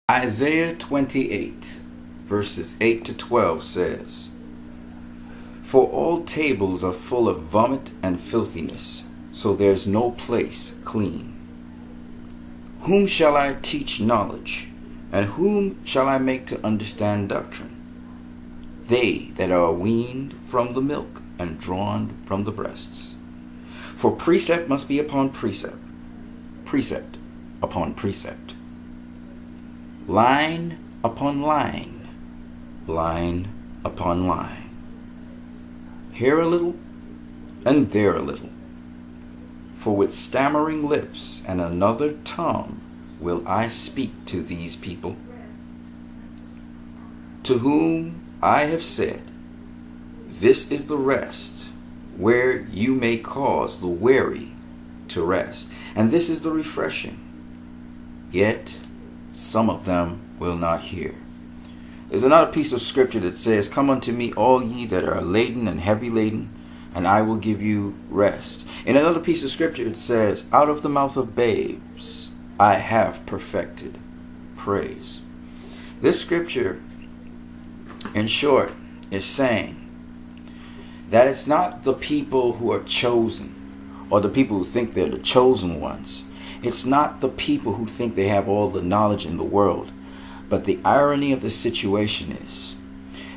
Isaiah 28, verses 8 to 12 says, For all tables are full of vomit and filthiness, so there's no place clean. Whom shall I teach knowledge, and whom shall I make to understand doctrine? They that are weaned from the milk and drawn from the breasts. For precept must be upon precept, precept upon precept, line upon line, line upon line. Here a little, and there a little. For with stammering lips and another tongue will I speak to these people, to whom I have said, This is the rest, where you may cause the weary to rest, and this is the refreshing. Yet some of them will not hear. There's another piece of scripture that says, Come unto me, all ye that are laden and heavy laden, and I will give you rest. In another piece of scripture it says, Out of the mouth of babes I have perfected praise. This scripture, in short, is saying that it's not the people who are chosen, or the people who think they're the chosen ones. It's not the people who think they have all the knowledge in the world. But the irony of the situation is,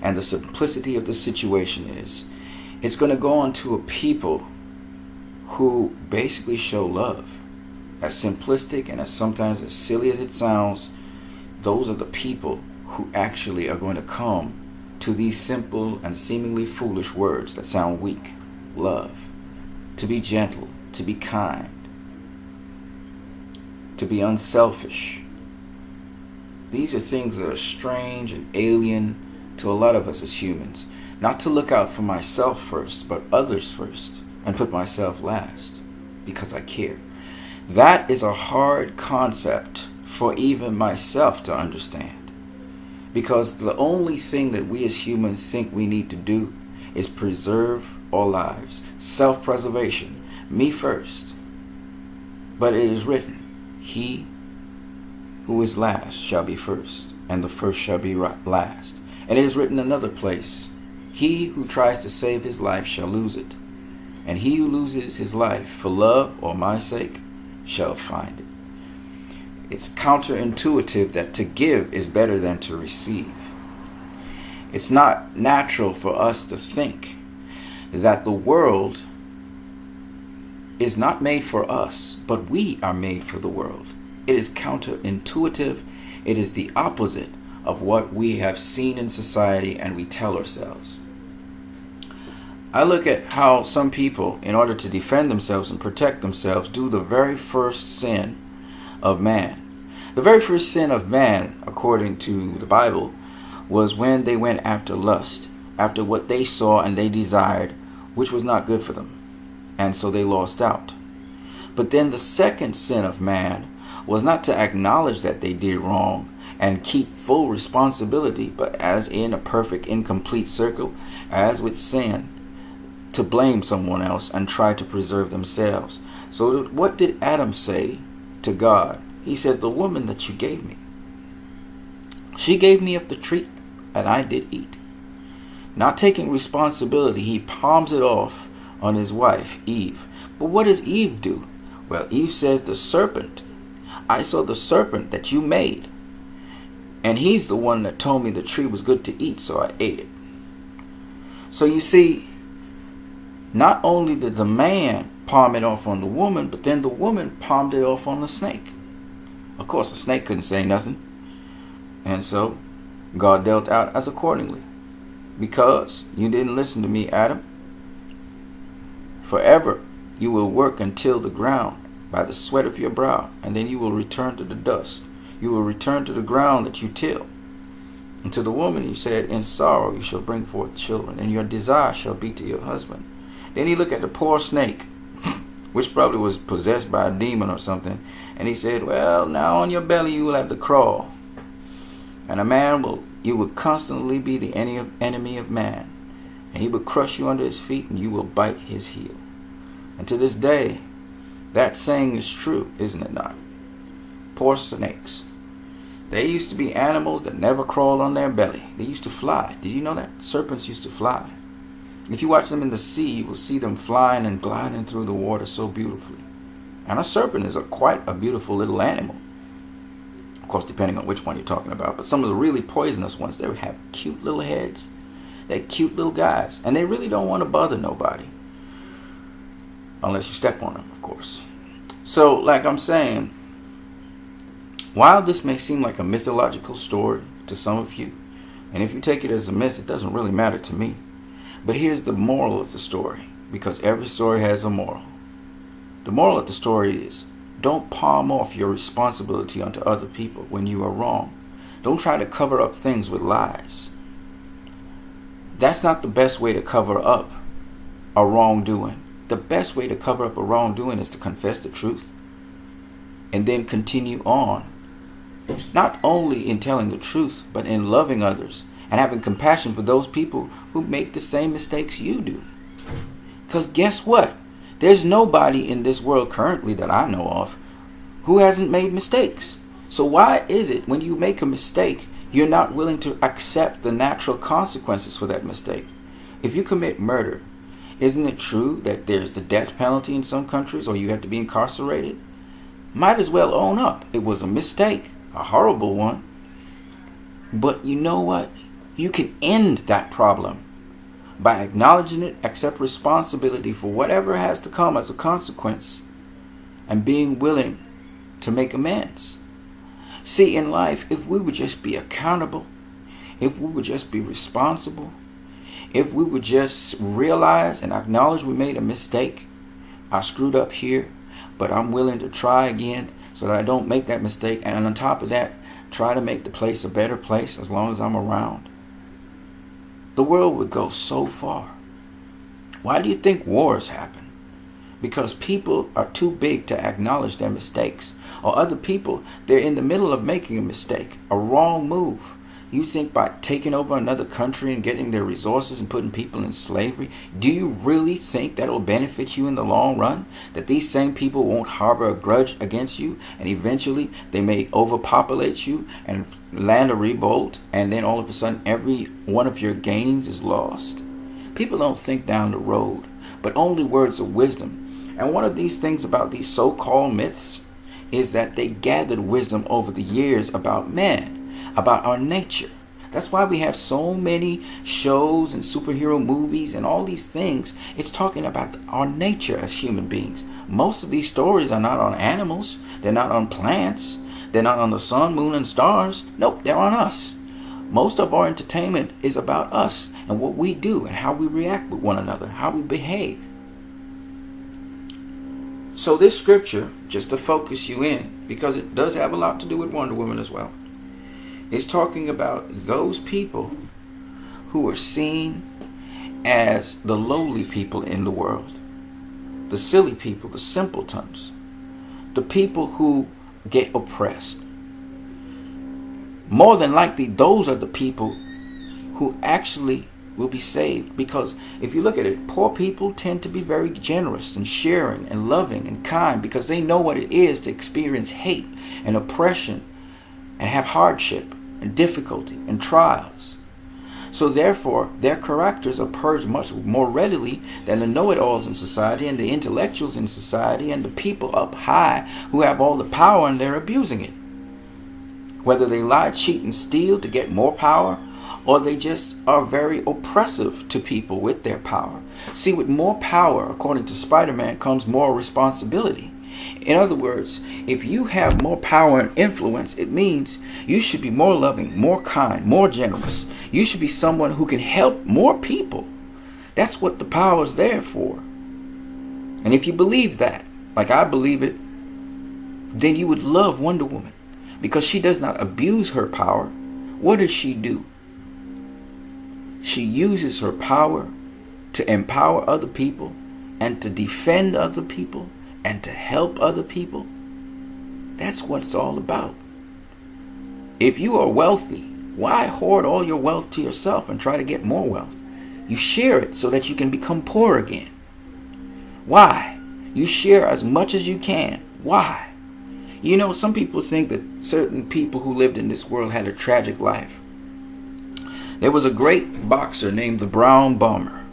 and the simplicity of the situation is, it's going to go on to a people who basically show love. As simplistic and as sometimes as silly as it sounds, those are the people who actually are going to come to these simple and seemingly foolish words that sound weak. Love. To be gentle. To be kind. To be unselfish. These are things that are strange and alien to a lot of us as humans. Not to look out for myself first, but others first, and put myself last, because I care. That is a hard concept for even myself to understand. Because the only thing that we as humans think we need to do is preserve our lives. Self-preservation. Me first. But it is written, He who is last shall be first, and the first shall be last. And it is written in another place, He who tries to save his life shall lose it, and he who loses his life for love or my sake shall find it. It's counterintuitive that to give is better than to receive. It's not natural for us to think that the world is not made for us, but we are made for the world. It is counterintuitive. It is the opposite of what we have seen in society and we tell ourselves. I look at how some people, in order to defend themselves and protect themselves, do the very first sin of man. The very first sin of man, according to the Bible, was when they went after lust, after what they saw and they desired, which was not good for them. And so they lost out. But then the second sin of man was not to acknowledge that they did wrong and keep full responsibility, but as in a perfect incomplete circle, as with sin, to blame someone else and try to preserve themselves. So what did Adam say to God? He said, The woman that you gave me, she gave me of the tree, and I did eat. Not taking responsibility, he palms it off on his wife, Eve. But what does Eve do? Well, Eve says, the serpent. I saw the serpent that you made, and he's the one that told me the tree was good to eat, so I ate it. So you see, not only did the man palm it off on the woman, but then the woman palmed it off on the snake. Of course, the snake couldn't say nothing. And so God dealt out as accordingly. Because you didn't listen to me, Adam. Forever you will work and till the ground by the sweat of your brow, and then you will return to the dust. You will return to the ground that you till. And to the woman he said, In sorrow you shall bring forth children, and your desire shall be to your husband. Then he looked at the poor snake, which probably was possessed by a demon or something, and he said, Well, now on your belly you will have to crawl, and you will constantly be the enemy of man, and he will crush you under his feet, and you will bite his heel. And to this day, that saying is true, isn't it not? Poor snakes. They used to be animals that never crawled on their belly. They used to fly. Did you know that? Serpents used to fly. If you watch them in the sea, you will see them flying and gliding through the water so beautifully. And a serpent is quite a beautiful little animal. Of course, depending on which one you're talking about. But some of the really poisonous ones, they have cute little heads. They're cute little guys. And they really don't want to bother nobody. Unless you step on them, of course. So, like I'm saying, while this may seem like a mythological story to some of you, and if you take it as a myth, it doesn't really matter to me. But here's the moral of the story, because every story has a moral. The moral of the story is, don't palm off your responsibility onto other people when you are wrong. Don't try to cover up things with lies. That's not the best way to cover up a wrongdoing. The best way to cover up a wrongdoing is to confess the truth and then continue on. Not only in telling the truth, but in loving others and having compassion for those people who make the same mistakes you do. Because guess what? There's nobody in this world currently that I know of who hasn't made mistakes. So why is it when you make a mistake, you're not willing to accept the natural consequences for that mistake? If you commit murder, isn't it true that there's the death penalty in some countries, or you have to be incarcerated? Might as well own up. It was a mistake, a horrible one. But you know what? You can end that problem by acknowledging it, accept responsibility for whatever has to come as a consequence, and being willing to make amends. See, in life, if we would just be accountable, if we would just be responsible, if we would just realize and acknowledge we made a mistake, I screwed up here, but I'm willing to try again so that I don't make that mistake, and on top of that, try to make the place a better place as long as I'm around, the world would go so far. Why do you think wars happen? Because people are too big to acknowledge their mistakes. Or other people, they're in the middle of making a mistake, a wrong move. You think by taking over another country and getting their resources and putting people in slavery, do you really think that'll benefit you in the long run? That these same people won't harbor a grudge against you, and eventually they may overpopulate you and land a revolt, and then all of a sudden every one of your gains is lost? People don't think down the road, but only words of wisdom. And one of these things about these so-called myths is that they gathered wisdom over the years about man, about our nature. That's why we have so many shows and superhero movies and all these things. It's talking about our nature as human beings. Most of these stories are not on animals. They're not on plants. They're not on the sun, moon, and stars. Nope, they're on us. Most of our entertainment is about us and what we do and how we react with one another, how we behave. So this scripture, just to focus you in, because it does have a lot to do with Wonder Woman as well, is talking about those people who are seen as the lowly people in the world, the silly people, the simpletons, the people who get oppressed. More than likely, those are the people who actually will be saved. Because if you look at it, poor people tend to be very generous and sharing and loving and kind, because they know what it is to experience hate and oppression and have hardship and difficulty and trials. So therefore, their characters are purged much more readily than the know-it-alls in society and the intellectuals in society and the people up high who have all the power and they're abusing it. Whether they lie, cheat, and steal to get more power, or they just are very oppressive to people with their power. See, with more power, according to Spider-Man, comes more responsibility. In other words, if you have more power and influence, it means you should be more loving, more kind, more generous. You should be someone who can help more people. That's what the power is there for. And if you believe that, like I believe it, then you would love Wonder Woman, because she does not abuse her power. What does she do? She uses her power to empower other people and to defend other people and to help other people. That's what it's all about. If you are wealthy, why hoard all your wealth to yourself and try to get more wealth? You share it so that you can become poor again. Why? You share as much as you can. Why? You know, some people think that certain people who lived in this world had a tragic life. There was a great boxer named the Brown Bomber,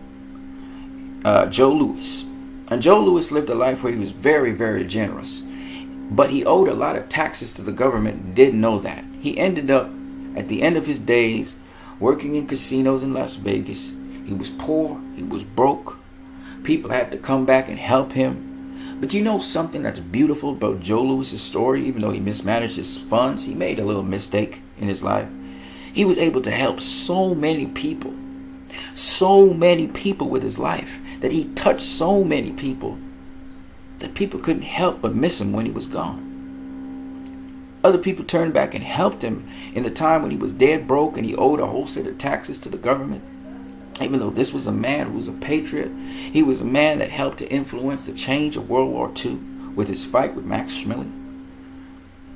Joe Louis. And Joe Louis lived a life where he was very, very generous. But he owed a lot of taxes to the government, didn't know that. He ended up, at the end of his days, working in casinos in Las Vegas. He was poor, he was broke. People had to come back and help him. But you know something that's beautiful about Joe Louis's story? Even though he mismanaged his funds, he made a little mistake in his life. He was able to help so many people with his life, that he touched so many people that people couldn't help but miss him when he was gone. Other people turned back and helped him in the time when he was dead broke and he owed a whole set of taxes to the government. Even though this was a man who was a patriot, he was a man that helped to influence the change of World War II with his fight with Max Schmeling.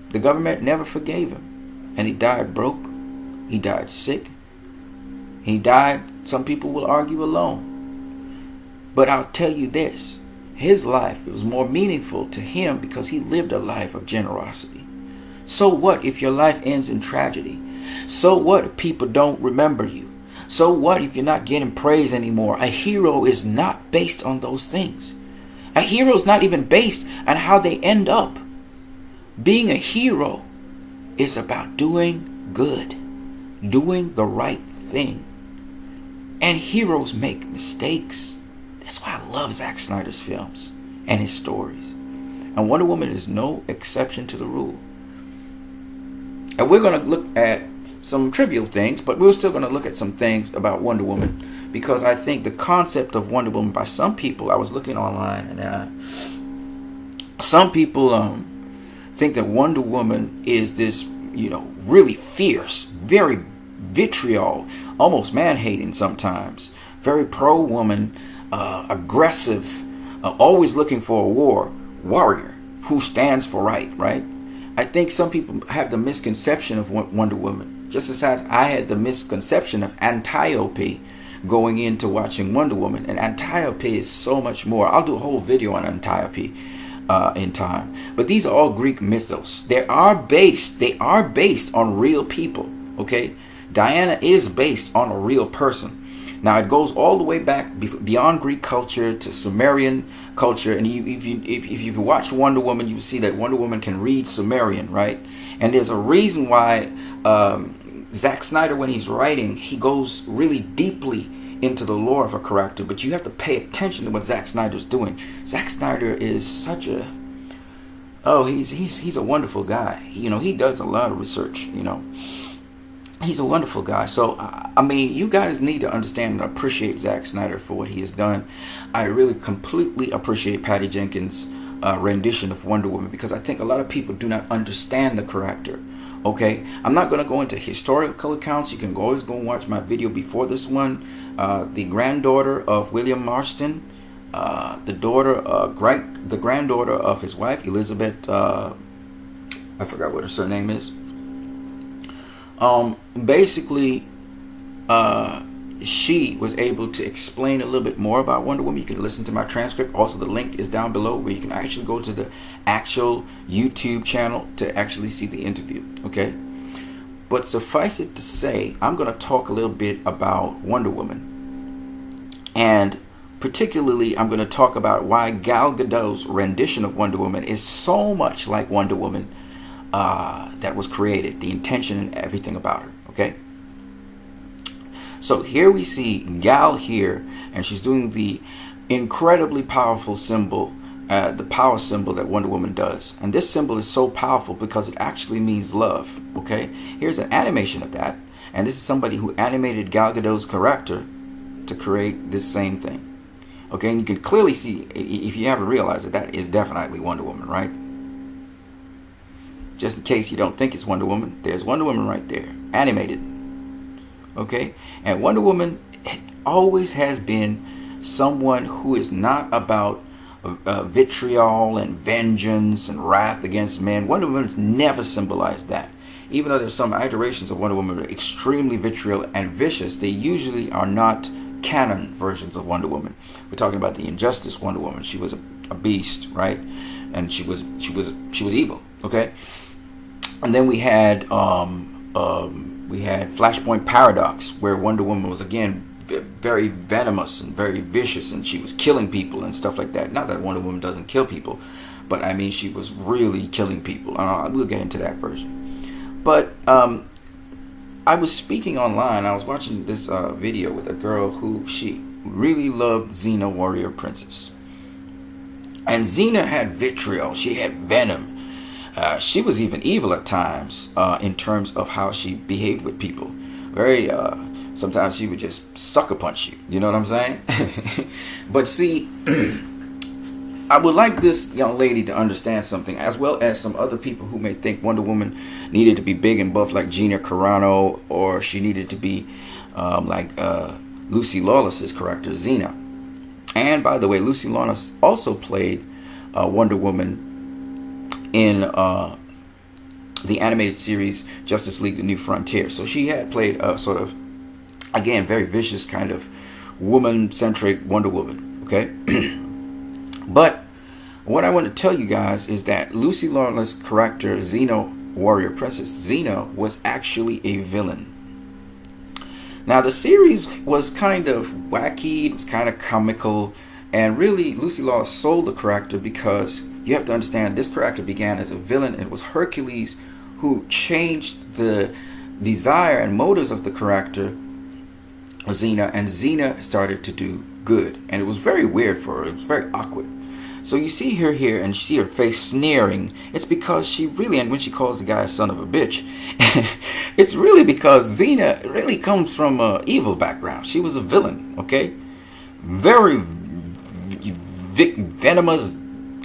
The government never forgave him, and he died broke. He died sick. He died, some people will argue, alone. But I'll tell you this, his life was more meaningful to him because he lived a life of generosity. So what if your life ends in tragedy? So what if people don't remember you? So what if you're not getting praise anymore? A hero is not based on those things. A hero is not even based on how they end up. Being a hero is about doing good, doing the right thing. And heroes make mistakes. That's why I love Zack Snyder's films and his stories. And Wonder Woman is no exception to the rule. And we're going to look at some trivial things, but we're still going to look at some things about Wonder Woman, because I think the concept of Wonder Woman by some people, I was looking online, and some people think that Wonder Woman is this, really fierce, very vitriol, almost man-hating sometimes, very pro-woman, aggressive, always looking for a warrior who stands for right? I think some people have the misconception of Wonder Woman, just as I had the misconception of antihero going into watching Wonder Woman. And antihero is so much more. I'll do a whole video on antihero in time. But these are all Greek mythos. They are based on real people. Okay, Diana is based on a real person. Now it goes all the way back beyond Greek culture to Sumerian culture, and if you've watched Wonder Woman, you will see that Wonder Woman can read Sumerian, right? And there's a reason why Zack Snyder, when he's writing, he goes really deeply into the lore of a character, but you have to pay attention to what Zack Snyder's doing. Zack Snyder is such a he's a wonderful guy. He does a lot of research. He's a wonderful guy. So, you guys need to understand and appreciate Zack Snyder for what he has done. I really completely appreciate Patty Jenkins' rendition of Wonder Woman, because I think a lot of people do not understand the character. Okay, I'm not going to go into historical accounts. You can always go and watch my video before this one. The granddaughter of William Marston, the granddaughter of his wife, Elizabeth, I forgot what her surname is. Basically, she was able to explain a little bit more about Wonder Woman. You can listen to my transcript. Also, the link is down below where you can actually go to the actual YouTube channel to actually see the interview. Okay? But suffice it to say, I'm going to talk a little bit about Wonder Woman. And particularly, I'm going to talk about why Gal Gadot's rendition of Wonder Woman is so much like Wonder Woman that was created, the intention and everything about her. Okay, so here we see Gal here, and she's doing the incredibly powerful symbol, the power symbol that Wonder Woman does. And this symbol is so powerful because it actually means love. Okay, here's an animation of that, and this is somebody who animated Gal Gadot's character to create this same thing. Okay, and you can clearly see, if you haven't realized it, that is definitely Wonder Woman, right? Just in case you don't think it's Wonder Woman, there's Wonder Woman right there, animated. Okay? And Wonder Woman always has been someone who is not about vitriol and vengeance and wrath against men. Wonder Woman has never symbolized that. Even though there's some iterations of Wonder Woman that are extremely vitriol and vicious, they usually are not canon versions of Wonder Woman. We're talking about the Injustice Wonder Woman. She was a beast, right? and she was evil. Okay, and then we had Flashpoint Paradox, where Wonder Woman was again very venomous and very vicious, and she was killing people and stuff like that. Not that Wonder Woman doesn't kill people, but I mean she was really killing people. We'll get into that version. But I was speaking online. I was watching this video with a girl who she really loved Xena, Warrior Princess, and Xena had vitriol. She had venom. She was even evil at times in terms of how she behaved with people. Very sometimes she would just sucker punch you. You know what I'm saying? But see, I would like this young lady to understand something, as well as some other people who may think Wonder Woman needed to be big and buff like Gina Carano, or she needed to be like Lucy Lawless's character, Xena. And by the way, Lucy Lawless also played Wonder Woman in the animated series Justice League: The New Frontier. So she had played a sort of, again, very vicious kind of woman-centric Wonder Woman. Okay? But what I want to tell you guys is that Lucy Lawless' character, Xena, Warrior Princess, Xena, was actually a villain. Now, the series was kind of wacky, it was kind of comical, and really, Lucy Lawless sold the character because you have to understand this character began as a villain. It was Hercules who changed the desire and motives of the character, Xena, and Xena started to do good. And it was very weird for her. It was very awkward. So you see her here, and you see her face sneering. It's because she really, and when she calls the guy a son of a bitch, it's really because Xena really comes from an evil background. She was a villain, okay? Very venomous,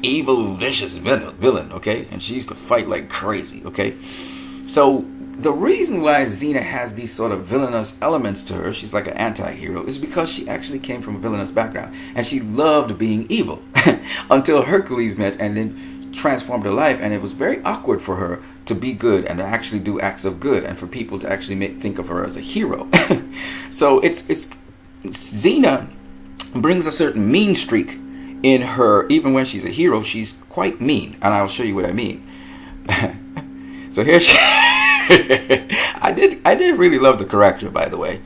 evil, vicious villain, okay? And she used to fight like crazy, okay? So the reason why Xena has these sort of villainous elements to her, she's like an anti-hero, is because she actually came from a villainous background. And she loved being evil until Hercules met and then transformed her life. And it was very awkward for her to be good and to actually do acts of good and for people to actually think of her as a hero. So it's Xena brings a certain mean streak in her. Even when she's a hero, she's quite mean. And I'll show you what I mean. So here she... I did really love the character, by the way.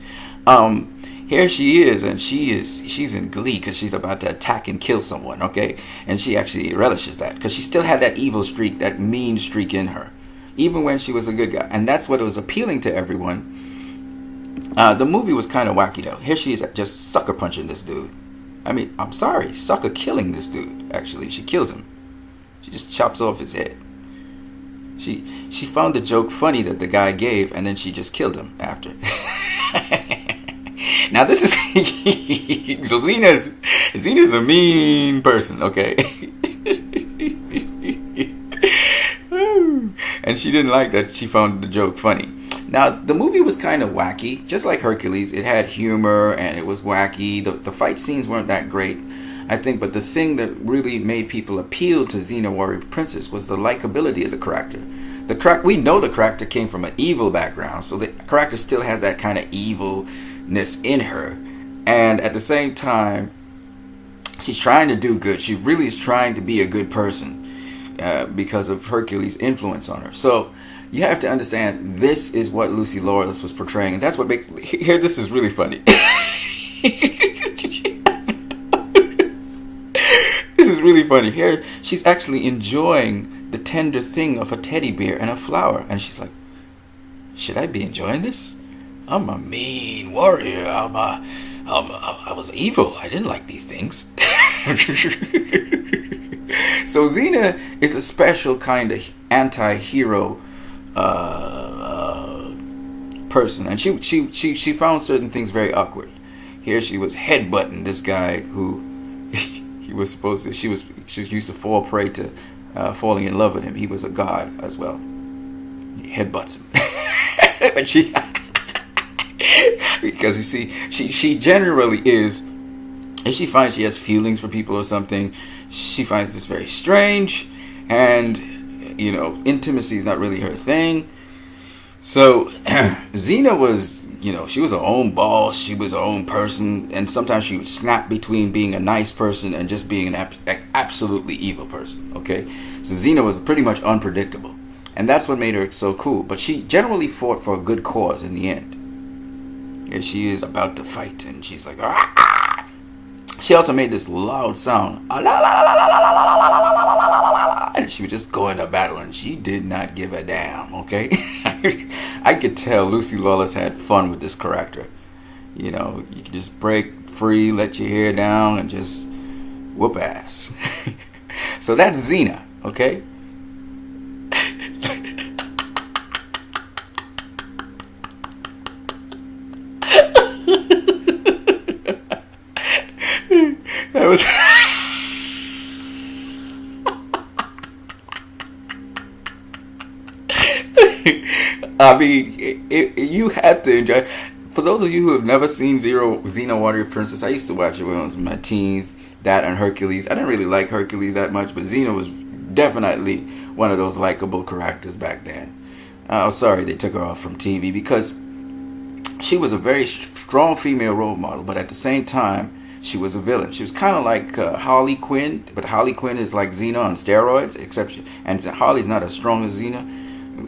Here she is, and she's in glee because she's about to attack and kill someone, okay? And she actually relishes that because she still had that evil streak, that mean streak in her, even when she was a good guy. And that's what was appealing to everyone. The movie was kind of wacky though. Here she is just sucker punching this dude. I mean, I'm sorry, sucker killing this dude. Actually, she kills him. She just chops off his head. She found the joke funny that the guy gave, and then she just killed him after. Now this is so Xena's a mean person, okay? And she didn't like that she found the joke funny. Now the movie was kind of wacky, just like Hercules. It had humor and it was wacky. The fight scenes weren't that great, I think, but the thing that really made people appeal to Xena Warrior Princess was the likability of the character. We know the character came from an evil background, so the character still has that kind of evilness in her. And at the same time, she's trying to do good. She really is trying to be a good person because of Hercules' influence on her. So you have to understand, this is what Lucy Lawless was portraying, and that's what makes... Here, this is really funny. This is really funny. Here, she's actually enjoying the tender thing of a teddy bear and a flower, and she's like, should I be enjoying this? I'm a mean warrior. I was evil. I didn't like these things. So Xena is a special kind of anti-hero person, and she found certain things very awkward. Here she was headbutting this guy who he was supposed to. She used to fall prey to falling in love with him. He was a god as well. He headbutts him. But she, because you see, she generally is, if she finds she has feelings for people or something, she finds this very strange, and you know, intimacy is not really her thing. So Xena was she was her own boss. She was her own person, and sometimes she would snap between being a nice person and just being an absolutely evil person. Okay, so Xena was pretty much unpredictable, and that's what made her so cool. But she generally fought for a good cause in the end. Here she is about to fight, and she's like, ah! She also made this loud sound, and she would just go into battle, and she did not give a damn. Okay, I could tell Lucy Lawless had fun with this character. You could just break free, let your hair down, and just whoop ass. So that's Xena. Okay. That was. I mean, you had to enjoy. For those of you who have never seen Xena Warrior Princess, I used to watch it when I was in my teens. That and Hercules. I didn't really like Hercules that much, but Xena was definitely one of those likable characters back then. Sorry they took her off from TV because she was a very strong female role model, but at the same time, she was a villain. She was kind of like Harley Quinn, but Harley Quinn is like Xena on steroids, and Harley's not as strong as Xena.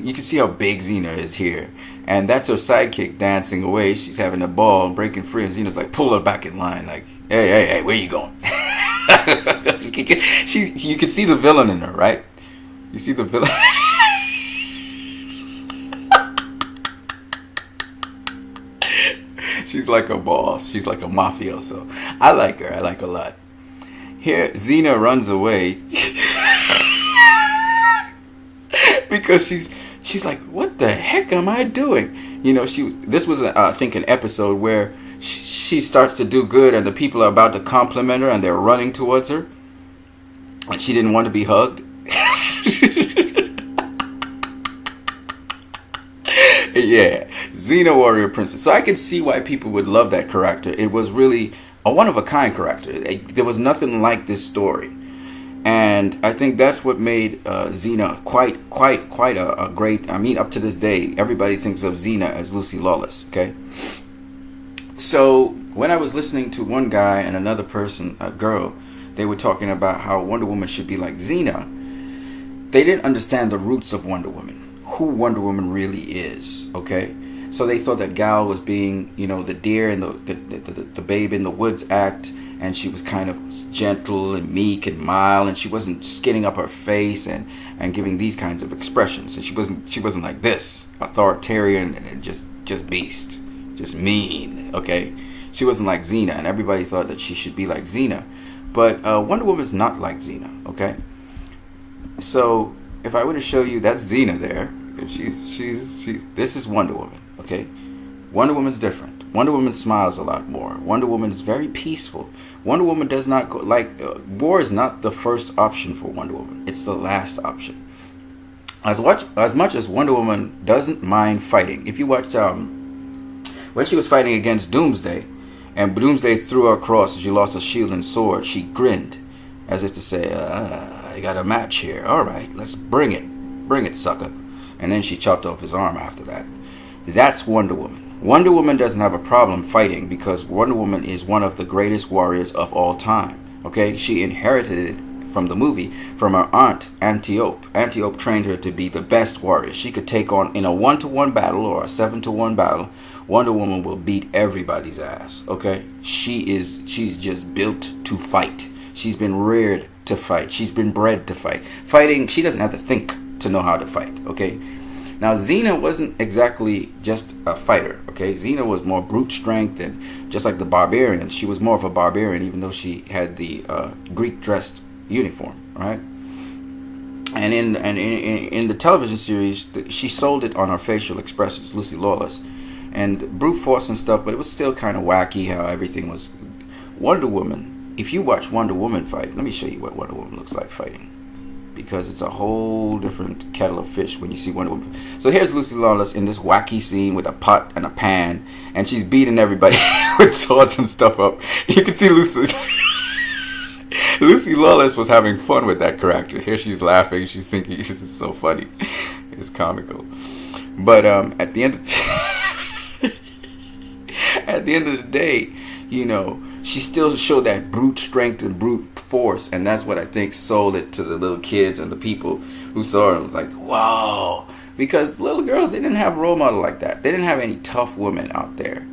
You can see how big Xena is here, and that's her sidekick dancing away. She's having a ball and breaking free, and Xena's like, pull her back in line, like, hey, where you going? You can see the villain in her, right? You see the villain. She's like a boss. She's like a mafioso. I like her. I like her a lot. Here, Xena runs away because she's like, what the heck am I doing? This was I think an episode where she starts to do good and the people are about to compliment her and they're running towards her, and she didn't want to be hugged. Yeah, Xena Warrior Princess. So I can see why people would love that character. It was really a one-of-a-kind character. There was nothing like this story. And I think that's what made Xena quite a great... I mean, up to this day, everybody thinks of Xena as Lucy Lawless, okay? So when I was listening to one guy and another person, a girl, they were talking about how Wonder Woman should be like Xena. They didn't understand the roots of Wonder Woman. Who Wonder Woman really is, okay? So they thought that Gal was being, the deer and the babe in the woods act, and she was kind of gentle and meek and mild, and she wasn't skinning up her face and giving these kinds of expressions. And she wasn't like this, authoritarian and just beast, just mean, okay? She wasn't like Xena, and everybody thought that she should be like Xena. But Wonder Woman's not like Xena, okay? So if I were to show you, that's Xena there. This is Wonder Woman, okay? Wonder Woman's different. Wonder Woman smiles a lot more. Wonder Woman is very peaceful. Wonder Woman does not go, war is not the first option for Wonder Woman. It's the last option. As much as Wonder Woman doesn't mind fighting. If you watch, when she was fighting against Doomsday, and Doomsday threw her across, she lost her shield and sword, she grinned, as if to say, I got a match here. All right, let's bring it. Bring it, sucker. And then she chopped off his arm after that. That's Wonder Woman. Wonder Woman doesn't have a problem fighting because Wonder Woman is one of the greatest warriors of all time. Okay? She inherited it from the movie from her aunt, Antiope. Antiope trained her to be the best warrior. She could take on, in a 1-to-1 battle or a 7-to-1 battle, Wonder Woman will beat everybody's ass. Okay? She's just built to fight. She's been reared to fight. She's been bred to fight. Fighting, she doesn't have to think to know how to fight, okay? Now, Xena wasn't exactly just a fighter, okay? Xena was more brute strength, and just like the barbarians, she was more of a barbarian, even though she had the Greek-dressed uniform, right? And in the television series, she sold it on her facial expressions, Lucy Lawless, and brute force and stuff, but it was still kind of wacky how everything was. Wonder Woman, if you watch Wonder Woman fight, let me show you what Wonder Woman looks like fighting, because it's a whole different kettle of fish when you see Wonder Woman. So here's Lucy Lawless in this wacky scene with a pot and a pan, and she's beating everybody with swords and stuff up. You can see Lucy Lawless was having fun with that character. Here she's laughing, she's thinking, this is so funny. It's comical. But at the end of at the end of the day, she still showed that brute strength and brute force, and that's what I think sold it to the little kids and the people who saw it. It was like, wow, because little girls, they didn't have a role model like that. They didn't have any tough women out there.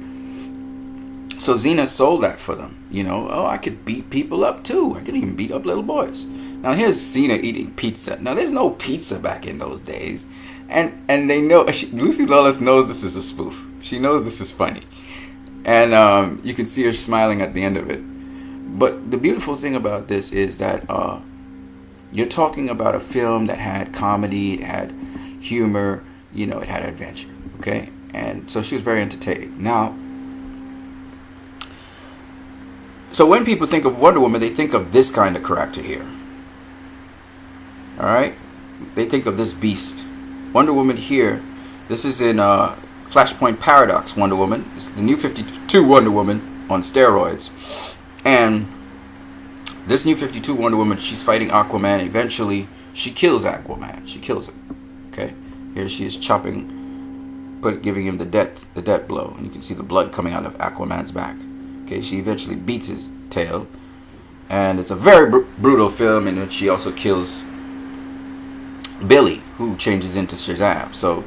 So Xena sold that for them. Oh, I could beat people up too. I could even beat up little boys. Now here's Xena eating pizza. Now there's no pizza back in those days, and they know Lucy Lawless knows this is a spoof. She knows this is funny, and you can see her smiling at the end of it. But the beautiful thing about this is that you're talking about a film that had comedy, it had humor, it had adventure. Okay, and so she was very entertaining. Now, so when people think of Wonder Woman, they think of this kind of character here. Alright? They think of this beast. Wonder Woman here, this is in Flashpoint Paradox Wonder Woman. This is the new 52 Wonder Woman on steroids. And this new 52 Wonder Woman, she's fighting Aquaman. Eventually, she kills Aquaman. She kills him. Okay? Here she is chopping, giving him the death blow. And you can see the blood coming out of Aquaman's back. Okay, she eventually beats his tail, and it's a very brutal film in which she also kills Billy, who changes into Shazam. So,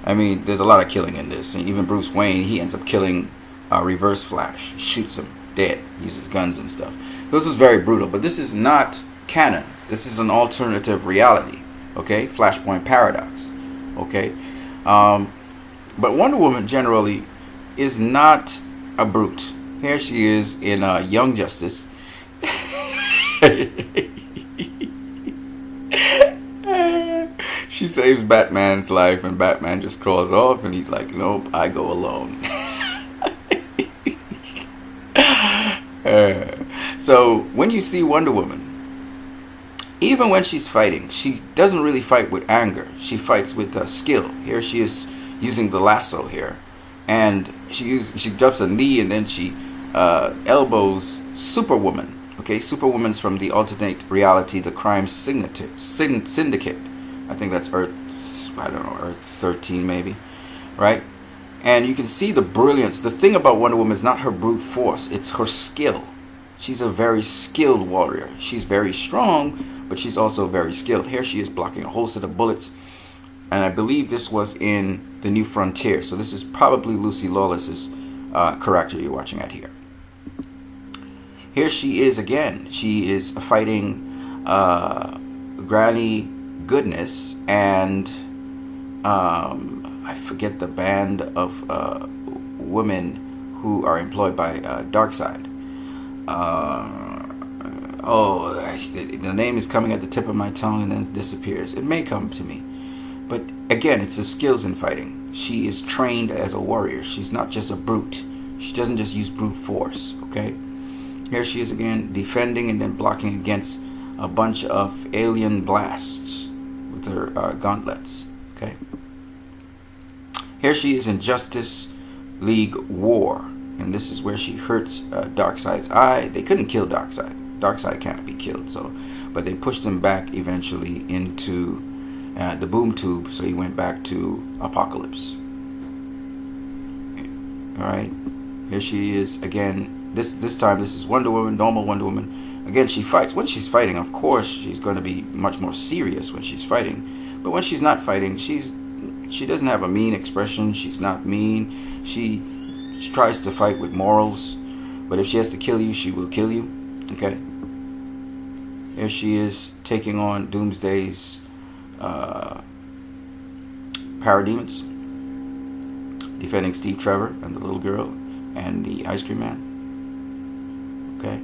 I mean, there's a lot of killing in this. And even Bruce Wayne, he ends up killing Reverse Flash, shoots him dead, uses guns and stuff. This is very brutal, but this is not canon. This is an alternative reality. Okay, Flashpoint Paradox. Okay, but Wonder Woman generally is not a brute. Here she is in Young Justice. She saves Batman's life, and Batman just crawls off, and he's like, nope, I go alone. So when you see Wonder Woman, even when she's fighting, she doesn't really fight with anger. She fights with skill. Here she is using the lasso here, and she drops a knee, and then she elbows Superwoman. Okay, Superwoman's from the alternate reality, the crime syndicate. I think that's Earth 13 maybe, right? And you can see the brilliance. The thing about Wonder Woman is not her brute force, it's her skill. She's a very skilled warrior. She's very strong, but she's also very skilled. Here she is blocking a whole set of bullets, and I believe this was in The New Frontier. So this is probably Lucy Lawless's character you're watching at here. Here she is again. She is fighting Granny Goodness and I forget the band of women who are employed by Darkseid. The name is coming at the tip of my tongue and then it disappears. It may come to me. But again, it's the skills in fighting. She is trained as a warrior. She's not just a brute. She doesn't just use brute force, okay? Here she is again, defending and then blocking against a bunch of alien blasts with her gauntlets, okay? Here she is in Justice League War, and this is where she hurts Darkseid's eye. They couldn't kill Darkseid. Darkseid can't be killed, but they pushed him back eventually into the boom tube, so he went back to Apocalypse. All right, here she is again. This time, this is Wonder Woman, normal Wonder Woman. Again, she fights. When she's fighting, of course, she's going to be much more serious when she's fighting. But when she's not fighting, she doesn't have a mean expression. She's not mean. She tries to fight with morals. But if she has to kill you, she will kill you. Okay. Here she is taking on Doomsday's parademons, defending Steve Trevor and the little girl and the ice cream man. Okay.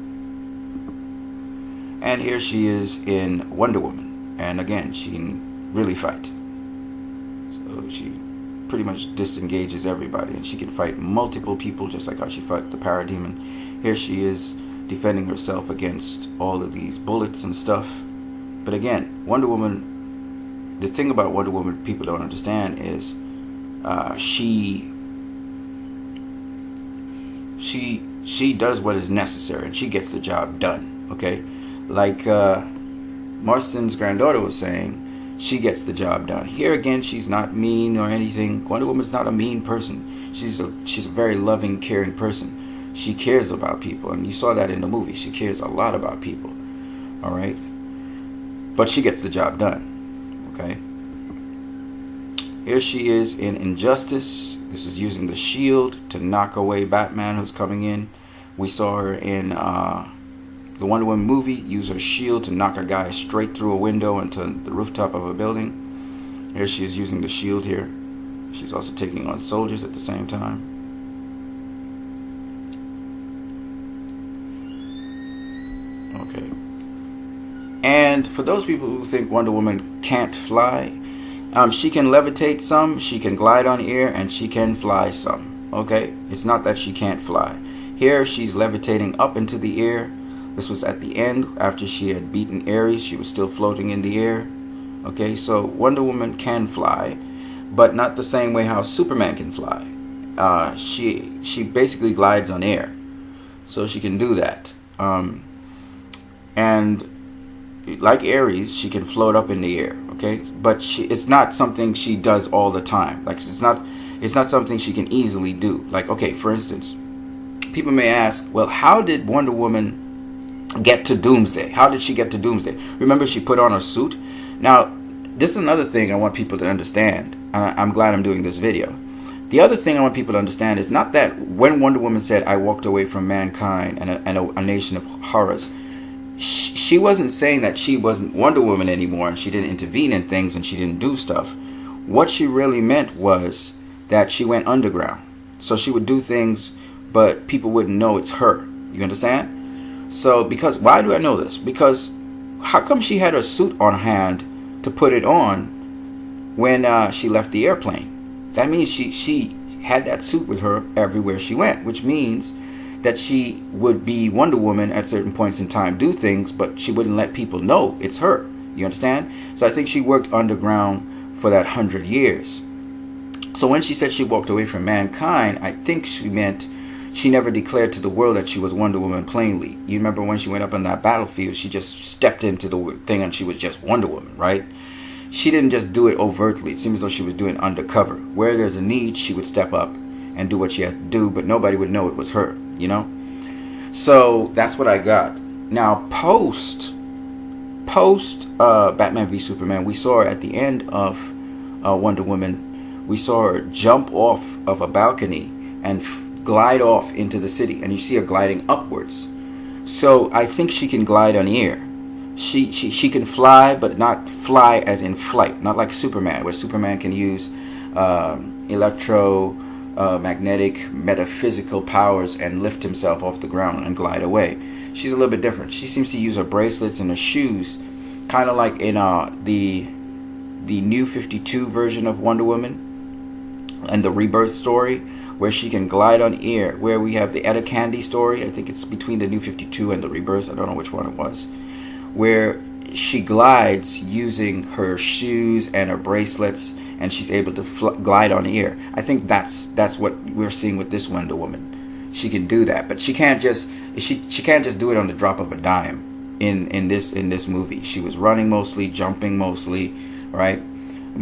And here she is in Wonder Woman, and again she can really fight. So she pretty much disengages everybody, and she can fight multiple people just like how she fought the parademon. Here she is defending herself against all of these bullets and stuff. But again, Wonder Woman, the thing about Wonder Woman people don't understand is she does what is necessary, and she gets the job done. Okay, like Marston's granddaughter was saying, she gets the job done. Here again, she's not mean or anything. Wonder Woman's not a mean person. She's a very loving, caring person. She cares about people, and you saw that in the movie. She cares a lot about people. All right, but she gets the job done. Okay. Here she is in Injustice. This is using the shield to knock away Batman who's coming in. We saw her in the Wonder Woman movie use her shield to knock a guy straight through a window into the rooftop of a building. Here she is using the shield here. She's also taking on soldiers at the same time. Okay. And for those people who think Wonder Woman can't fly, she can levitate some, she can glide on air, and she can fly some. Okay? It's not that she can't fly. Here she's levitating up into the air. This was at the end, after she had beaten Ares. She was still floating in the air. Okay, so Wonder Woman can fly, but not the same way how Superman can fly. She basically glides on air, so she can do that. And like Ares, she can float up in the air. Okay, but it's not something she does all the time. Like it's not something she can easily do. Like, okay, for instance, people may ask, well, how did Wonder Woman get to Doomsday? How did she get to Doomsday? Remember, she put on a suit. Now, this is another thing I want people to understand. I'm glad I'm doing this video. The other thing I want people to understand is not that when Wonder Woman said, I walked away from mankind and a nation of horrors, she wasn't saying that she wasn't Wonder Woman anymore and she didn't intervene in things and she didn't do stuff. What she really meant was that she went underground. So she would do things, but people wouldn't know it's her. You understand? So, because, why do I know this? Because how come she had her suit on hand to put it on when she left the airplane? That means she had that suit with her everywhere she went, which means that she would be Wonder Woman at certain points in time, do things, but she wouldn't let people know it's her. You understand? So I think she worked underground for that 100 years. So when she said she walked away from mankind, I think she meant she never declared to the world that she was Wonder Woman plainly. You remember when she went up on that battlefield, she just stepped into the thing and she was just Wonder Woman, right? She didn't just do it overtly. It seems as though she was doing undercover. Where there's a need, she would step up and do what she had to do, but nobody would know it was her, you know? So that's what I got. Now, post Batman v Superman, we saw her at the end of Wonder Woman. We saw her jump off of a balcony and glide off into the city, and you see her gliding upwards. So I think she can glide on air. She can fly, but not fly as in flight, not like Superman, where Superman can use electromagnetic, metaphysical powers and lift himself off the ground and glide away. She's a little bit different. She seems to use her bracelets and her shoes, kind of like in the New 52 version of Wonder Woman and the Rebirth story, where she can glide on air, where we have the Etta Candy story. I think it's between the New 52 and the Rebirth. I don't know which one it was, where she glides using her shoes and her bracelets, and she's able to glide on air. I think that's what we're seeing with this Wonder Woman. She can do that, but she can't just do it on the drop of a dime. In this movie, she was running mostly, jumping mostly, right?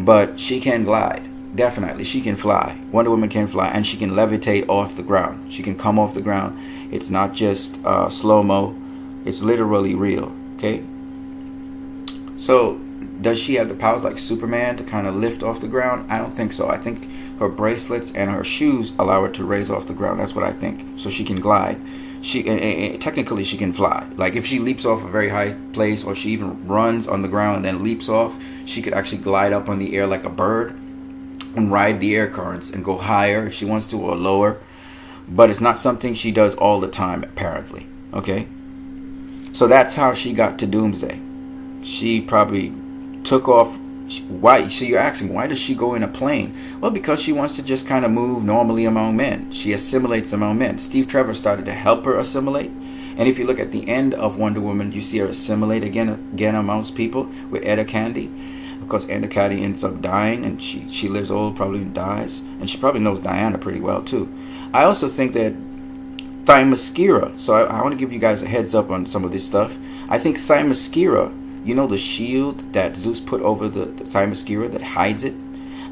But she can glide. Definitely, she can fly. Wonder Woman can fly, and she can levitate off the ground. She can come off the ground. It's not just slow-mo. It's literally real, okay? So, does she have the powers like Superman to kind of lift off the ground? I don't think so. I think her bracelets and her shoes allow her to raise off the ground. That's what I think. So she can glide. Technically, she can fly. Like, if she leaps off a very high place, or she even runs on the ground and then leaps off, she could actually glide up on the air like a bird and ride the air currents and go higher if she wants to, or lower. But it's not something she does all the time, apparently. Okay? So that's how she got to Doomsday. She probably took off. Why? So you're asking, why does she go in a plane? Well, because she wants to just kind of move normally among men. She assimilates among men. Steve Trevor started to help her assimilate. And if you look at the end of Wonder Woman, you see her assimilate again amongst people with Etta Candy. Of course, Etta Candy ends up dying, and she lives old, probably dies. And she probably knows Diana pretty well, too. I also think that Themyscira, so I want to give you guys a heads up on some of this stuff. I think Themyscira you know the shield that Zeus put over the Themyscira that hides it?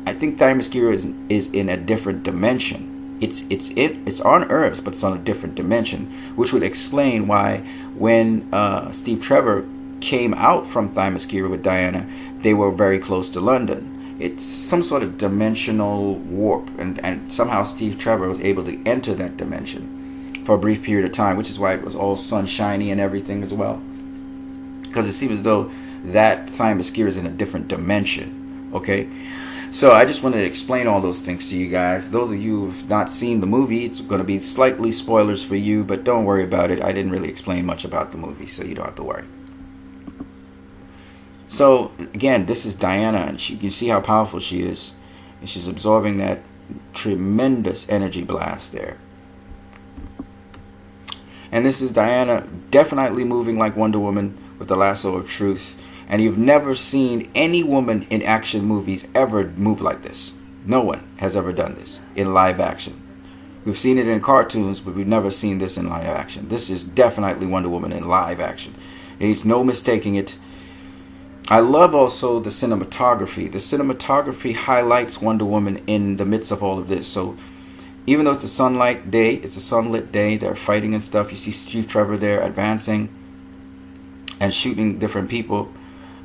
I think Themyscira is in a different dimension. It's on Earth, but it's on a different dimension, which would explain why when Steve Trevor came out from Themyscira with Diana, they were very close to London. It's some sort of dimensional warp, and somehow Steve Trevor was able to enter that dimension for a brief period of time, which is why it was all sunshiny and everything as well. Because it seems as though that Themyscira is in a different dimension. Okay? So I just wanted to explain all those things to you guys. Those of you who've not seen the movie, it's going to be slightly spoilers for you, but don't worry about it. I didn't really explain much about the movie, so you don't have to worry. So again, this is Diana, and you can see how powerful she is. And she's absorbing that tremendous energy blast there. And this is Diana definitely moving like Wonder Woman with the lasso of truth. And you've never seen any woman in action movies ever move like this. No one has ever done this in live action. We've seen it in cartoons, but we've never seen this in live action. This is definitely Wonder Woman in live action. There's no mistaking it. I love also the cinematography. The cinematography highlights Wonder Woman in the midst of all of this. So even though it's a sunlit day, they're fighting and stuff. You see Steve Trevor there advancing and shooting different people.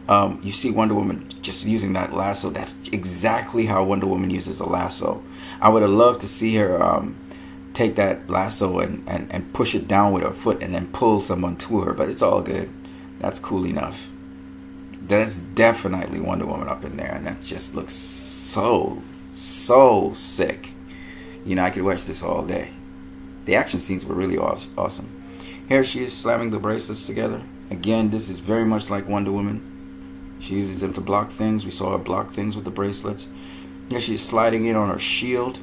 You see Wonder Woman just using that lasso. That's exactly how Wonder Woman uses a lasso. I would have loved to see her take that lasso and push it down with her foot and then pull someone to her, but it's all good. That's cool enough. That's definitely Wonder Woman up in there, and that just looks so sick. You know, I could watch this all day. The action scenes were really awesome. Here she is slamming the bracelets together. Again, this is very much like Wonder Woman. She uses them to block things. We saw her block things with the bracelets. Here she's sliding in on her shield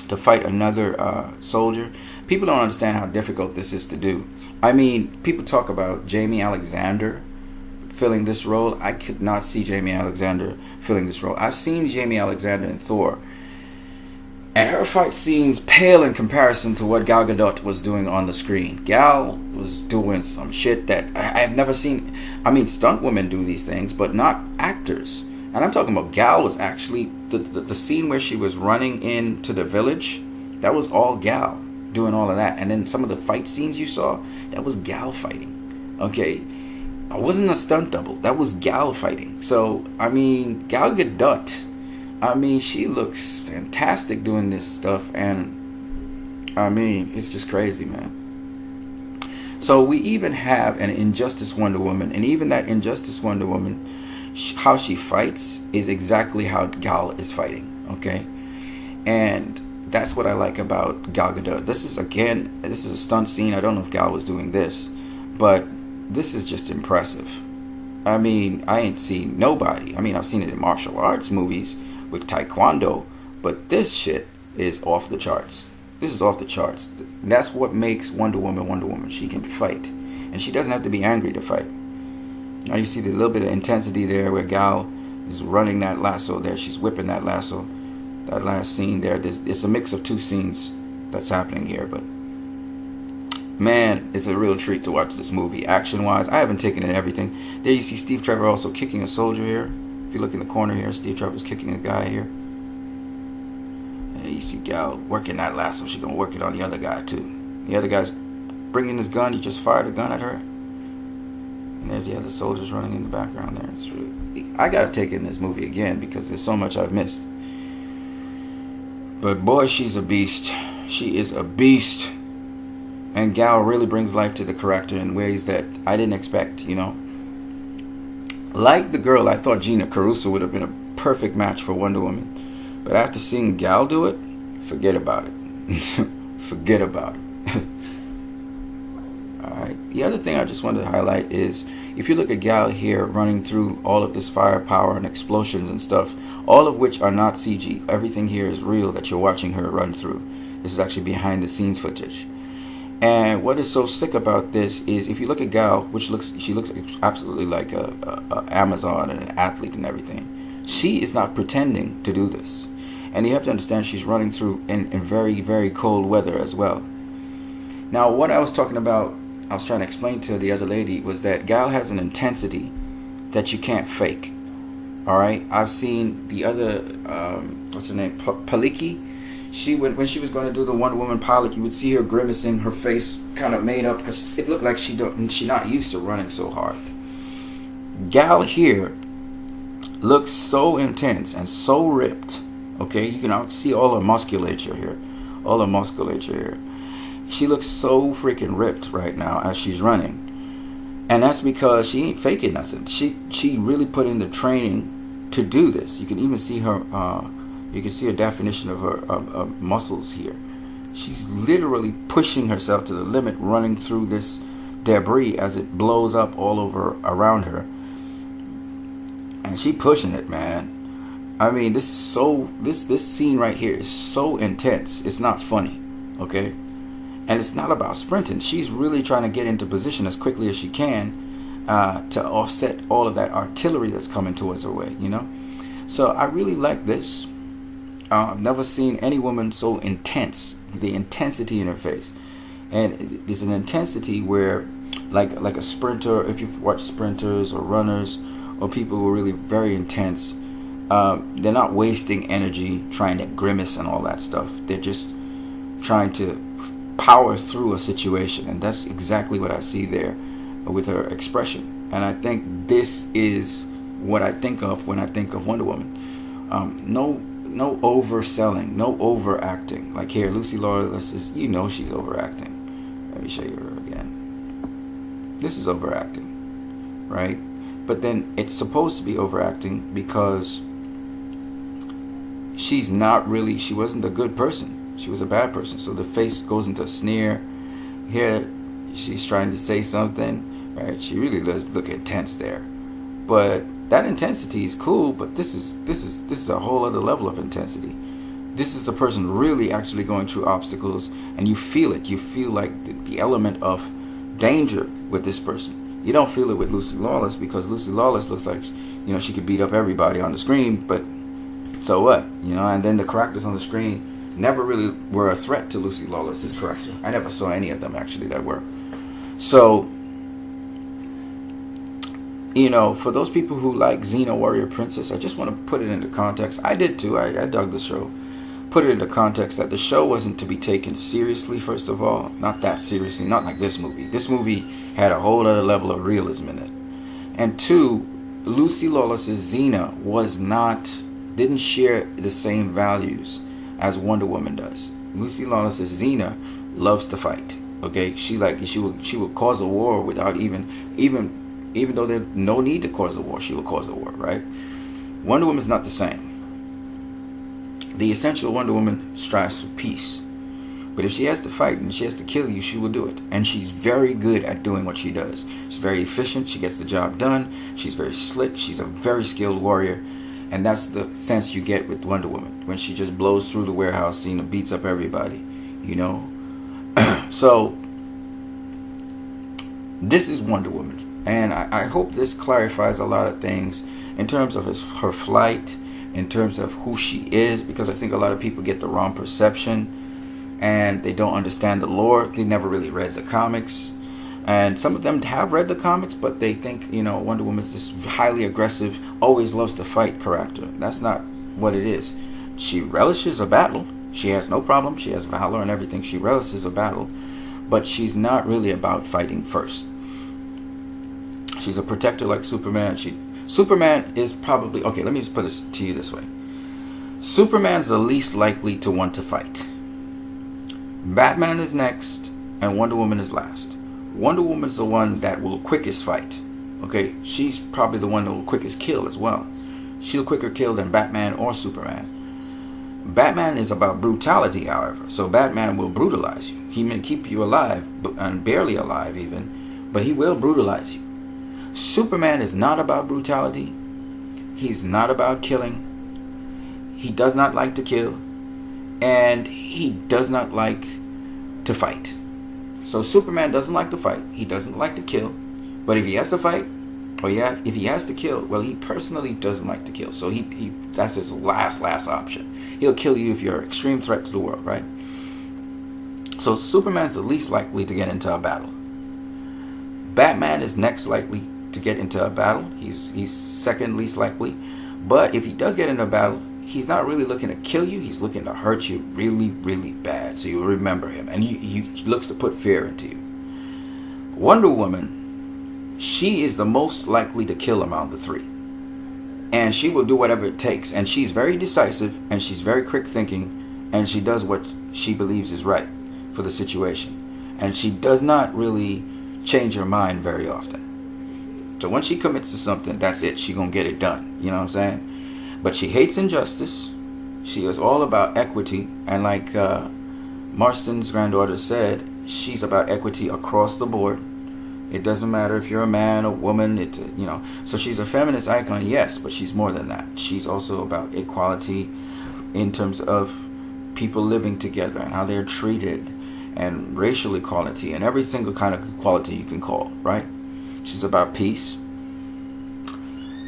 to fight another soldier. People don't understand how difficult this is to do. I mean, people talk about Jamie Alexander filling this role. I could not see Jamie Alexander filling this role. I've seen Jamie Alexander in Thor, and her fight scenes pale in comparison to what Gal Gadot was doing on the screen. Gal was doing some shit that I have never seen. I mean, stunt women do these things, but not actors. And I'm talking about Gal was actually, the scene where she was running into the village, that was all Gal doing all of that. And then some of the fight scenes you saw, that was Gal fighting. Okay? It wasn't a stunt double. That was Gal fighting. So, I mean, Gal Gadot, I mean, she looks fantastic doing this stuff, and I mean, it's just crazy, man. So we even have an Injustice Wonder Woman, and even that Injustice Wonder Woman, how she fights is exactly how Gal is fighting, okay? And that's what I like about Gal Gadot. This is a stunt scene. I don't know if Gal was doing this, but this is just impressive. I mean, I ain't seen nobody. I mean, I've seen it in martial arts movies with Taekwondo, but this shit is off the charts. This is off the charts. And that's what makes Wonder Woman Wonder Woman. She can fight, and she doesn't have to be angry to fight. Now you see the little bit of intensity there where Gal is running that lasso there. She's whipping that lasso. That last scene there, it's a mix of two scenes that's happening here, but man, it's a real treat to watch this movie. Action-wise, I haven't taken in everything. There you see Steve Trevor also kicking a soldier here. If you look in the corner here, Steve Trevor's kicking a guy here. And you see Gal working that lasso. She's going to work it on the other guy too. The other guy's bringing his gun. He just fired a gun at her. And there's the other soldiers running in the background there. It's really, I got to take in this movie again because there's so much I've missed. But boy, she's a beast. She is a beast. And Gal really brings life to the character in ways that I didn't expect, you know. Like the girl, I thought Gina Carano would have been a perfect match for Wonder Woman. But after seeing Gal do it, forget about it. Forget about it. Alright. The other thing I just wanted to highlight is, if you look at Gal here running through all of this firepower and explosions and stuff, all of which are not CG. Everything here is real that you're watching her run through. This is actually behind the scenes footage. And what is so sick about this is, if you look at Gal, she looks absolutely like a Amazon and an athlete and everything. She is not pretending to do this. And you have to understand she's running through in very, very cold weather as well. Now, what I was talking about I was trying to explain to the other lady was that Gal has an intensity that you can't fake. All right, I've seen the other what's her name, Paliki. She when she was going to do the Wonder Woman pilot, you would see her grimacing, her face kind of made up because it looked like she not used to running so hard. Gal here looks so intense and so ripped. Okay, you can see all her musculature here, She looks so freaking ripped right now as she's running. And that's because she ain't faking nothing. She really put in the training to do this. You can even see her. You can see a definition of her muscles here. She's literally pushing herself to the limit, running through this debris as it blows up all over around her. And she pushing it, man. I mean, this is so. This scene right here is so intense. It's not funny, okay? And it's not about sprinting. She's really trying to get into position as quickly as she can to offset all of that artillery that's coming towards her way, you know? So I really like this. I've never seen any woman so intense. The intensity in her face. And it's an intensity where, like a sprinter, if you've watched sprinters or runners or people who are really very intense, they're not wasting energy trying to grimace and all that stuff. They're just trying to power through a situation, and that's exactly what I see there with her expression. And I think this is what I think of when I think of Wonder Woman. No overselling, no overacting. Like here, Lucy Lawless is, she's overacting. Let me show you her again. This is overacting, right? But then it's supposed to be overacting because she wasn't a good person. She was a bad person. So the face goes into a sneer. Here, she's trying to say something, right? She really does look intense there. But that intensity is cool, but this is a whole other level of intensity. This is a person really actually going through obstacles, and you feel it. You feel like the element of danger with this person. You don't feel it with Lucy Lawless because Lucy Lawless looks like, she could beat up everybody on the screen, but so what? And then the characters on the screen never really were a threat to Lucy Lawless's character. I never saw any of them actually that were. So, for those people who like Xena Warrior Princess, I just want to put it into context. I did too. I dug the show. Put it into context that the show wasn't to be taken seriously, first of all. Not that seriously. Not like this movie. This movie had a whole other level of realism in it. And two, Lucy Lawless's Xena didn't share the same values as Wonder Woman does. Lucy Lawless's Xena loves to fight. Okay, she would cause a war without even though there's no need to cause a war, she will cause a war, right? Wonder Woman's not the same. The essential Wonder Woman strives for peace. But if she has to fight and she has to kill you, she will do it. And she's very good at doing what she does. She's very efficient. She gets the job done. She's very slick. She's a very skilled warrior. And that's the sense you get with Wonder Woman. When she just blows through the warehouse scene and beats up everybody, So, this is Wonder Woman. And I hope this clarifies a lot of things in terms of her flight, in terms of who she is, because I think a lot of people get the wrong perception and they don't understand the lore. They never really read the comics. And some of them have read the comics, but they think, Wonder Woman's this highly aggressive, always loves to fight character. That's not what it is. She relishes a battle. She has no problem. She has valor and everything. She relishes a battle. But she's not really about fighting first. She's a protector like Superman. Superman is probably... Okay, let me just put it to you this way. Superman's the least likely to want to fight. Batman is next, and Wonder Woman is last. Wonder Woman's the one that will quickest fight. Okay, she's probably the one that will quickest kill as well. She'll quicker kill than Batman or Superman. Batman is about brutality, however. So Batman will brutalize you. He may keep you alive, and barely alive even, but he will brutalize you. Superman is not about brutality. He's not about killing. He does not like to kill. And he does not like to fight. So Superman doesn't like to fight. He doesn't like to kill. But if he has to fight, if he has to kill, well, he personally doesn't like to kill. So he that's his last option. He'll kill you if you're an extreme threat to the world, right? So Superman's the least likely to get into a battle. Batman is next likely to get into a battle. He's second least likely. But if he does get into a battle, he's not really looking to kill you. He's looking to hurt you really, really bad. So you'll remember him. And he looks to put fear into you. Wonder Woman, she is the most likely to kill among the three. And she will do whatever it takes. And she's very decisive. And she's very quick thinking. And she does what she believes is right for the situation. And she does not really change her mind very often. So once she commits to something, that's it. She's going to get it done. You know what I'm saying? But she hates injustice. She is all about equity. And like Marston's granddaughter said, she's about equity across the board. It doesn't matter if you're a man or woman. So she's a feminist icon, yes, but she's more than that. She's also about equality in terms of people living together and how they're treated, and racial equality and every single kind of equality you can call, right? She's about peace.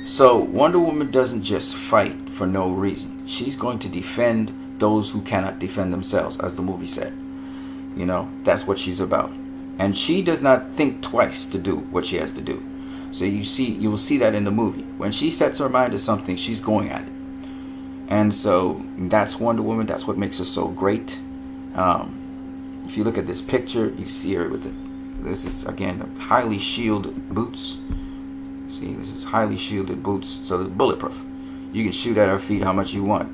So Wonder Woman doesn't just fight for no reason. She's going to defend those who cannot defend themselves, as the movie said. That's what she's about. And she does not think twice to do what she has to do. So you will see that in the movie. When she sets her mind to something, she's going at it. And so that's Wonder Woman. That's what makes her so great. If you look at this picture, you see her with this is again highly shielded boots. See, this is highly shielded boots, so it's bulletproof. You can shoot at her feet how much you want.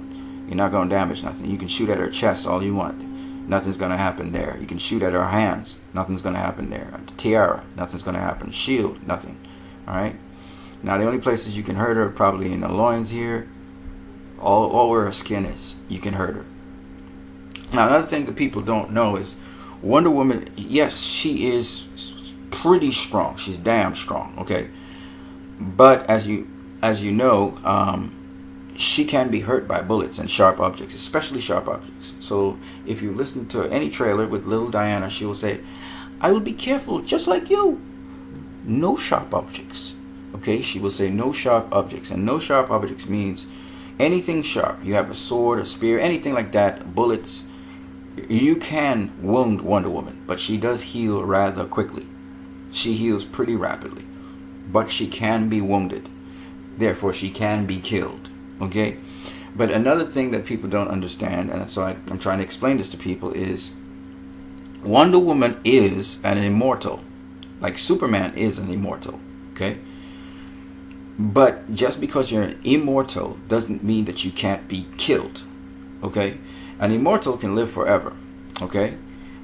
You're not going to damage nothing. You can shoot at her chest all you want. Nothing's going to happen there. You can shoot at her hands. Nothing's going to happen there. The tiara. Nothing's going to happen. Shield. Nothing. All right. Now the only places you can hurt her are probably in the loins here. All where her skin is, you can hurt her. Now another thing that people don't know is Wonder Woman. Yes, she is pretty strong. She's damn strong. Okay. But as you know, she can be hurt by bullets and sharp objects, especially sharp objects. So if you listen to any trailer with little Diana, she will say, "I will be careful, just like you. No sharp objects." Okay, she will say no sharp objects. And no sharp objects means anything sharp. You have a sword, a spear, anything like that, bullets. You can wound Wonder Woman, but she does heal rather quickly. She heals pretty rapidly. But she can be wounded. Therefore, she can be killed. Okay? But another thing that people don't understand, and so I'm trying to explain this to people, is Wonder Woman is an immortal. Like Superman is an immortal. Okay? But just because you're an immortal doesn't mean that you can't be killed. Okay? An immortal can live forever. Okay?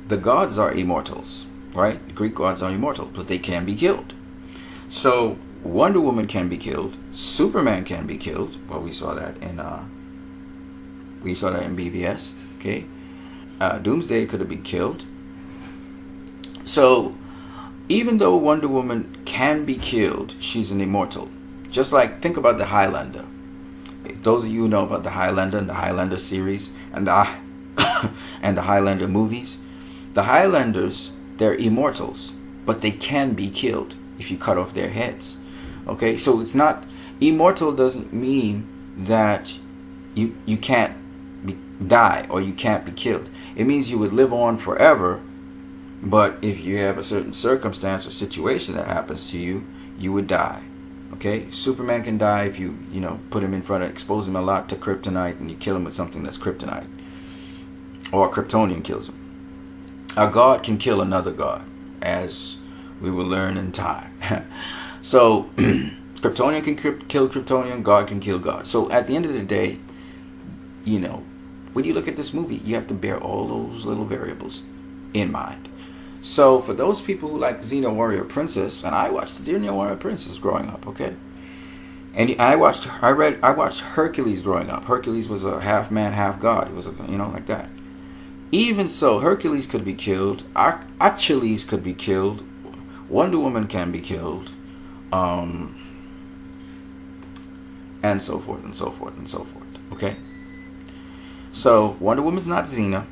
The gods are immortals. Right? The Greek gods are immortal, but they can be killed. So Wonder Woman can be killed. Superman can be killed. Well, we saw that in BVS. Okay, Doomsday could have been killed. So even though Wonder Woman can be killed, she's an immortal. Just like, think about the Highlander. Those of you who know about the Highlander and the Highlander series and the and the Highlander movies, the Highlanders, they're immortals, but they can be killed if you cut off their heads. Okay, so it's not, immortal doesn't mean that you can't die or you can't be killed. It means you would live on forever, but if you have a certain circumstance or situation that happens to you, you would die. Okay, Superman can die if you put him in front of, expose him a lot to kryptonite, and you kill him with something that's kryptonite, or Kryptonian kills him. A god can kill another god, as we will learn in time. So Kryptonian can kill Kryptonian, God can kill God. So at the end of the day, when you look at this movie, you have to bear all those little variables in mind. So for those people who like Xena Warrior Princess, and I watched Xena Warrior Princess growing up, okay? And I watched Hercules growing up. Hercules was a half man, half god. He was like that. Even so, Hercules could be killed. Achilles could be killed. Wonder Woman can be killed. And so forth and so forth and so forth. Okay? So, Wonder Woman's not Xena.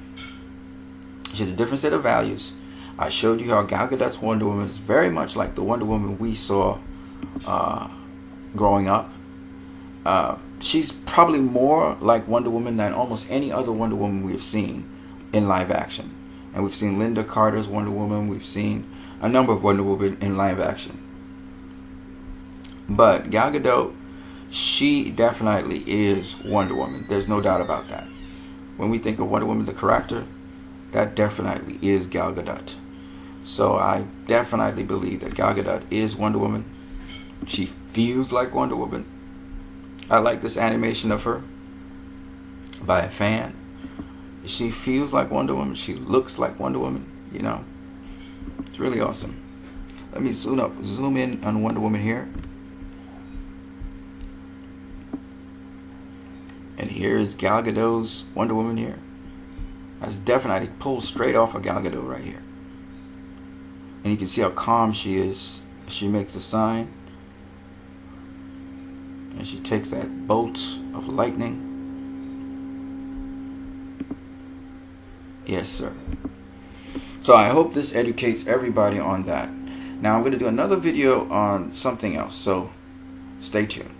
She has a different set of values. I showed you how Gal Gadot's Wonder Woman is very much like the Wonder Woman we saw growing up. She's probably more like Wonder Woman than almost any other Wonder Woman we've seen in live action. And we've seen Linda Carter's Wonder Woman. We've seen a number of Wonder Woman in live action. But Gal Gadot, she definitely is Wonder Woman. There's no doubt about that. When we think of Wonder Woman, the character, that definitely is Gal Gadot. So I definitely believe that Gal Gadot is Wonder Woman. She feels like Wonder Woman. I like this animation of her by a fan. She feels like Wonder Woman. She looks like Wonder Woman. You know, it's really awesome. Let me zoom in on Wonder Woman here. And here is Gal Gadot's Wonder Woman here. That's definitely pulled straight off of Gal Gadot right here. And you can see how calm she is. She makes the sign. And she takes that bolt of lightning. Yes, sir. So I hope this educates everybody on that. Now I'm going to do another video on something else. So stay tuned.